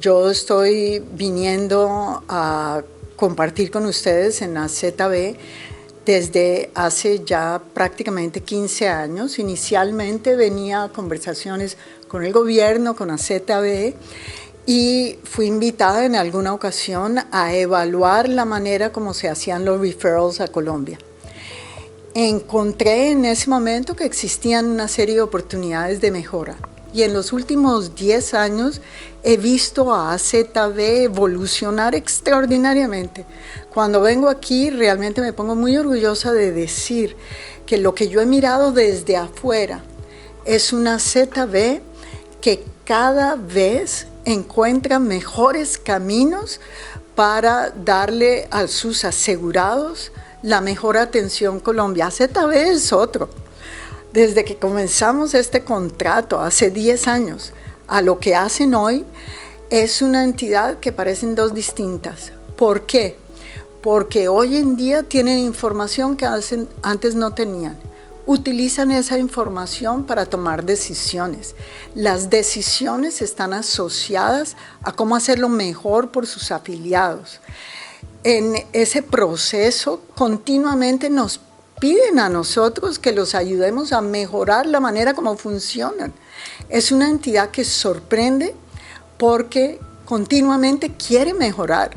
yo estoy viniendo a compartir con ustedes en AZB desde hace ya prácticamente 15 años. Inicialmente venía a conversaciones con el gobierno, con AZB, y fui invitada en alguna ocasión a evaluar la manera como se hacían los referrals a Colombia. Encontré en ese momento que existían una serie de oportunidades de mejora. Y en los últimos 10 años he visto a AZB evolucionar extraordinariamente. Cuando vengo aquí realmente me pongo muy orgullosa de decir que lo que yo he mirado desde afuera es una AZB que cada vez encuentra mejores caminos para darle a sus asegurados la mejor atención Colombia. AZB es otro. Desde que comenzamos este contrato hace 10 años a lo que hacen hoy, es una entidad que parecen dos distintas. ¿Por qué? Porque hoy en día tienen información que antes no tenían. Utilizan esa información para tomar decisiones. Las decisiones están asociadas a cómo hacerlo mejor por sus afiliados. En ese proceso continuamente nos piden a nosotros que los ayudemos a mejorar la manera como funcionan. Es una entidad que sorprende porque continuamente quiere mejorar.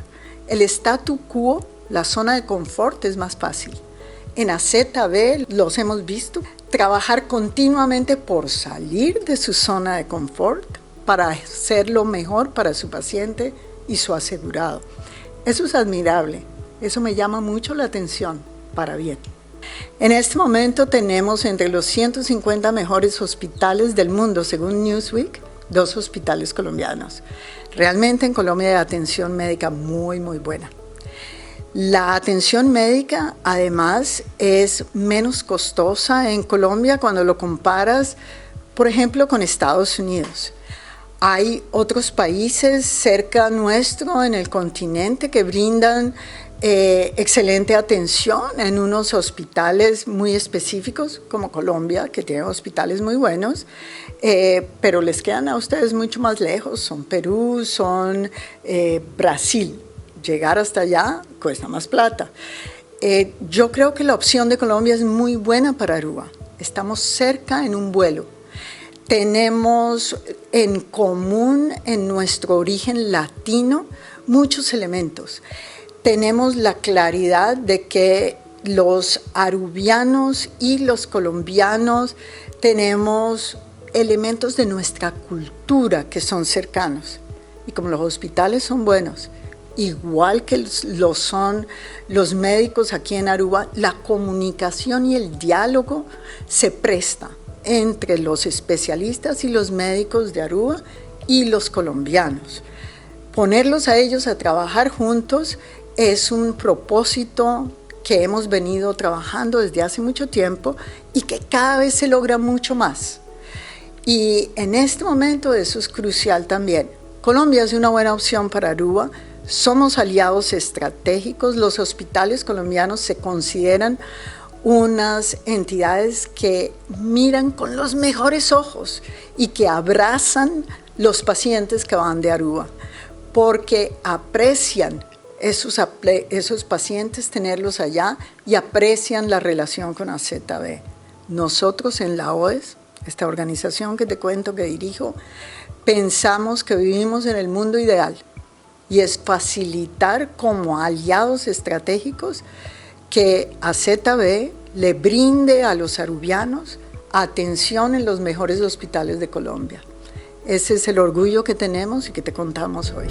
El statu quo, la zona de confort, es más fácil. En AZB los hemos visto trabajar continuamente por salir de su zona de confort para hacerlo mejor para su paciente y su asegurado. Eso es admirable, eso me llama mucho la atención, para bien. En este momento tenemos entre los 150 mejores hospitales del mundo, según Newsweek, 2 hospitales colombianos. Realmente en Colombia hay atención médica muy, muy buena. La atención médica, además, es menos costosa en Colombia cuando lo comparas, por ejemplo, con Estados Unidos. Hay otros países cerca nuestro en el continente que brindan excelente atención en unos hospitales muy específicos, como Colombia, que tiene hospitales muy buenos, pero les quedan a ustedes mucho más lejos, son Perú, son Brasil. Llegar hasta allá cuesta más plata. Yo creo que la opción de Colombia es muy buena para Aruba. Estamos cerca en un vuelo. Tenemos en común en nuestro origen latino muchos elementos. Tenemos la claridad de que los arubianos y los colombianos tenemos elementos de nuestra cultura que son cercanos. Y como los hospitales son buenos, igual que lo son los médicos aquí en Aruba, la comunicación y el diálogo se presta entre los especialistas y los médicos de Aruba y los colombianos. Ponerlos a ellos a trabajar juntos es un propósito que hemos venido trabajando desde hace mucho tiempo y que cada vez se logra mucho más. Y en este momento eso es crucial también. Colombia es una buena opción para Aruba. Somos aliados estratégicos. Los hospitales colombianos se consideran unas entidades que miran con los mejores ojos y que abrazan los pacientes que van de Aruba, porque aprecian esos pacientes tenerlos allá y aprecian la relación con AZB. Nosotros en la OES, esta organización que te cuento que dirijo, pensamos que vivimos en el mundo ideal y es facilitar como aliados estratégicos que AZB le brinde a los arubianos atención en los mejores hospitales de Colombia. Ese es el orgullo que tenemos y que te contamos hoy.